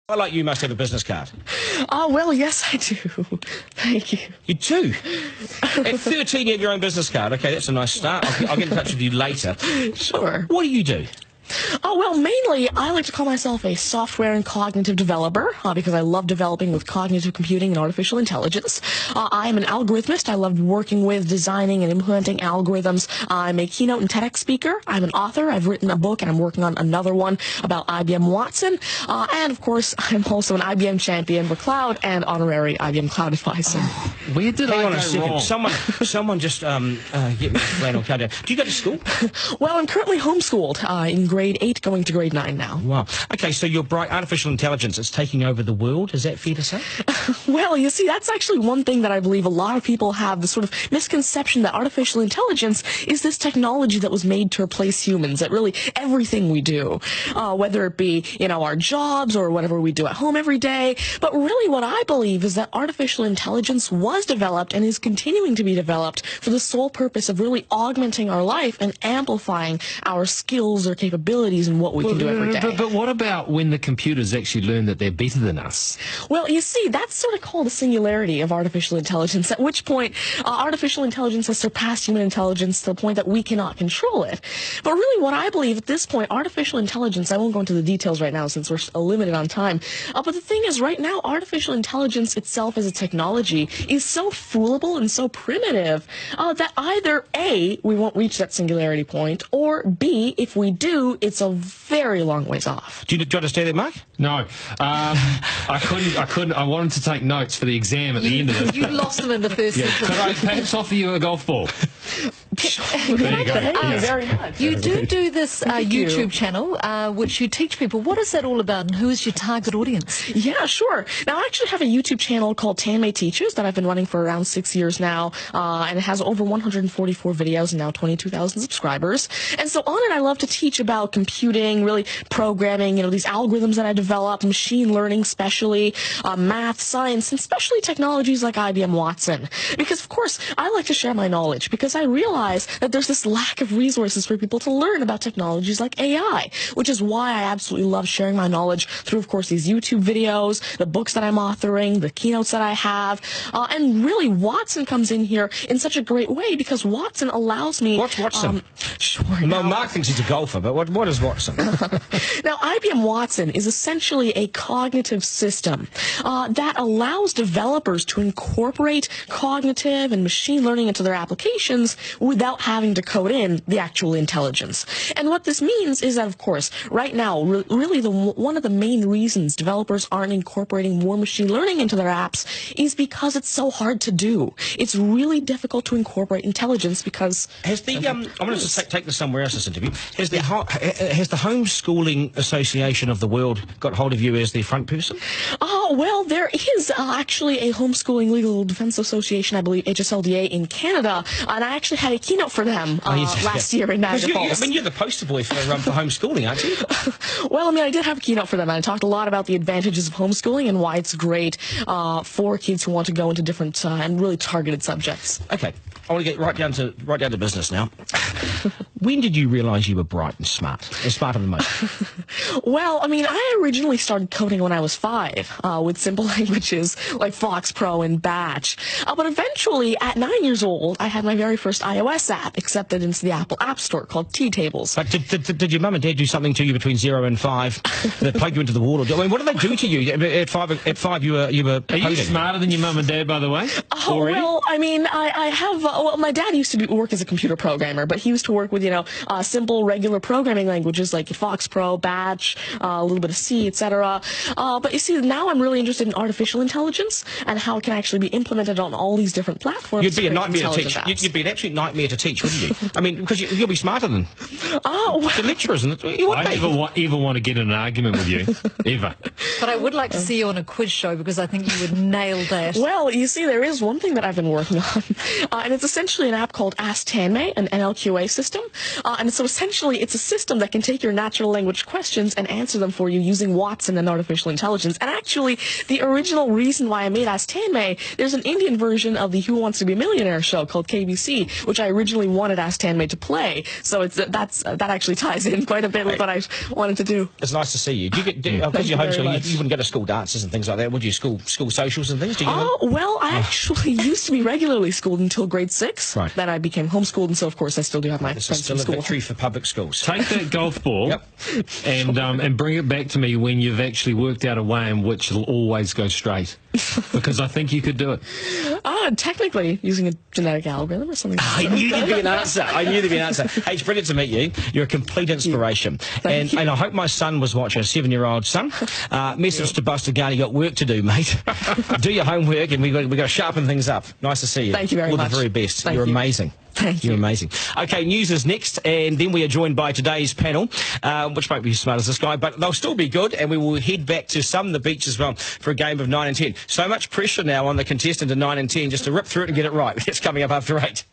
I like you must have a business card. Oh, well, yes, I do. Thank you. You do? At 13, you have your own business card. Okay, that's a nice start. I'll get in touch with you later. Sure. What do you do? Oh, well, mainly, I like to call myself a software and cognitive developer because I love developing with cognitive computing and artificial intelligence. I am an algorithmist. I love working with, designing, and implementing algorithms. I'm a keynote and TEDx speaker. I'm an author. I've written a book, and I'm working on another one about IBM Watson. And, of course, I'm also an IBM champion for cloud and honorary IBM cloud advisor. Where did Hang I on go a second. wrong? Someone just get me a flannel card down. Do you go to school? Well, I'm currently homeschooled in grade 8, going to grade 9 now. Wow. Okay, so your bright artificial intelligence is taking over the world. Is that fair to say? Well, you see, that's actually one thing that I believe a lot of people have, the sort of misconception that artificial intelligence is this technology that was made to replace humans, that really everything we do, whether it be, our jobs or whatever we do at home every day. But really what I believe is that artificial intelligence was developed and is continuing to be developed for the sole purpose of really augmenting our life and amplifying our skills or capabilities and what we can do every day. But what about when the computers actually learn that they're better than us? Well, you see, that's sort of called a singularity of artificial intelligence, at which point artificial intelligence has surpassed human intelligence to the point that we cannot control it. But really what I believe at this point, artificial intelligence, I won't go into the details right now since we're limited on time, but the thing is right now, artificial intelligence itself as a technology is so foolable and so primitive that either A, we won't reach that singularity point, or B, if we do, it's a very long ways off. Do you understand that, Mark? No. I couldn't. I wanted to take notes for the exam at the end of it. You lost them in the first sentence. Could I perhaps offer you a golf ball? There you go. Thank you Yeah. very much. You do this you. YouTube channel, which you teach people. What is that all about, and who is your target audience? Yeah, sure. Now, I actually have a YouTube channel called Tanmay Teaches that I've been running for around 6 years now, and it has over 144 videos and now 22,000 subscribers. And so on it, I love to teach about computing, really programming, these algorithms that I developed, machine learning especially, math, science, and especially technologies like IBM Watson. Because, of course, I like to share my knowledge because I realize that there's this lack of resources for people to learn about technologies like AI, which is why I absolutely love sharing my knowledge through, of course, these YouTube videos, the books that I'm authoring, the keynotes that I have, and really Watson comes in here in such a great way because Watson allows me... What's Watson? Sure. Mark thinks he's a golfer, but what is Watson? Now, IBM Watson is essentially a cognitive system that allows developers to incorporate cognitive and machine learning into their applications without having to code in the actual intelligence. And what this means is that, of course, right now, really one of the main reasons developers aren't incorporating more machine learning into their apps is because it's so hard to do. It's really difficult to incorporate intelligence because... Has the I'm going to take this somewhere else, this interview. Has the Homeschooling Association of the World got hold of you as their front person? Oh, well, there is actually a Homeschooling Legal Defense Association, I believe, HSLDA in Canada, and I actually had a keynote for them last year in Niagara Falls. You're the poster boy for homeschooling, aren't you? Well, I did have a keynote for them, and I talked a lot about the advantages of homeschooling and why it's great for kids who want to go into different and really targeted subjects. Okay, I want to get right down to business now. When did you realise you were bright and smart, and smarter than most? Well, I originally started coding when I was 5 with simple languages like Fox Pro and Batch. But eventually, at 9 years old, I had my very first iOS app accepted into the Apple App Store called T-Tables. But did your mum and dad do something to you between 0 and 5 that plugged you into the wall? What did they do to you at 5? You were Are you smarter than your mum and dad, by the way? Oh, already? Well, I have... my dad used to work as a computer programmer, but he used to work with, simple, regular programming languages like Fox Pro, Batch, a little bit of C, etc. But you see, now I'm really interested in artificial intelligence and how it can actually be implemented on all these different platforms. You'd be a nightmare to teach. You'd be an absolute nightmare to teach, wouldn't you? Because you'll be smarter than the lecturers. I never ever want to get in an argument with you, ever. But I would like to see you on a quiz show because I think you would nail that. Well, you see, there is one thing that I've been working on, and it's essentially an app called Ask Tanmay, an NLQA system. And so essentially, it's a system that can take your natural language questions and answer them for you using Watson and artificial intelligence. And actually, the original reason why I made Ask Tanmay, there's an Indian version of the Who Wants to Be a Millionaire show called KBC, which I originally wanted Ask Handmaid to play. So that actually ties in quite a bit with what I wanted to do. It's nice to see you. Do you get, because you're homeschooling, you wouldn't go to school dances and things like that, would you? School socials and things? Do you get Oh, well, I actually used to be regularly schooled until grade 6. Right. Then I became homeschooled, and so, of course, I still do have my This is friends still from a school. victory for public schools. Take that golf ball Yep. and bring it back to me when you've actually worked out a way in which it'll always go straight. Because I think you could do it. Technically, using a genetic algorithm or something. I knew there'd be an answer. I knew there'd be an answer. Hey, it's brilliant to meet you. You're a complete inspiration. Thank you. And I hope my son was watching, a 7-year-old son. Message to Buster Gunn, you got work to do, mate. Do your homework, and we got to sharpen things up. Nice to see you. Thank you very All much. the very best. Thank You're you. amazing. Thank you. You're amazing. Okay, news is next, and then we are joined by today's panel, which won't be as smart as this guy, but they'll still be good, and we will head back to some of the beach as well for a game of 9 and 10. So much pressure now on the contestant in 9 and 10 just to rip through it and get it right. It's coming up after 8.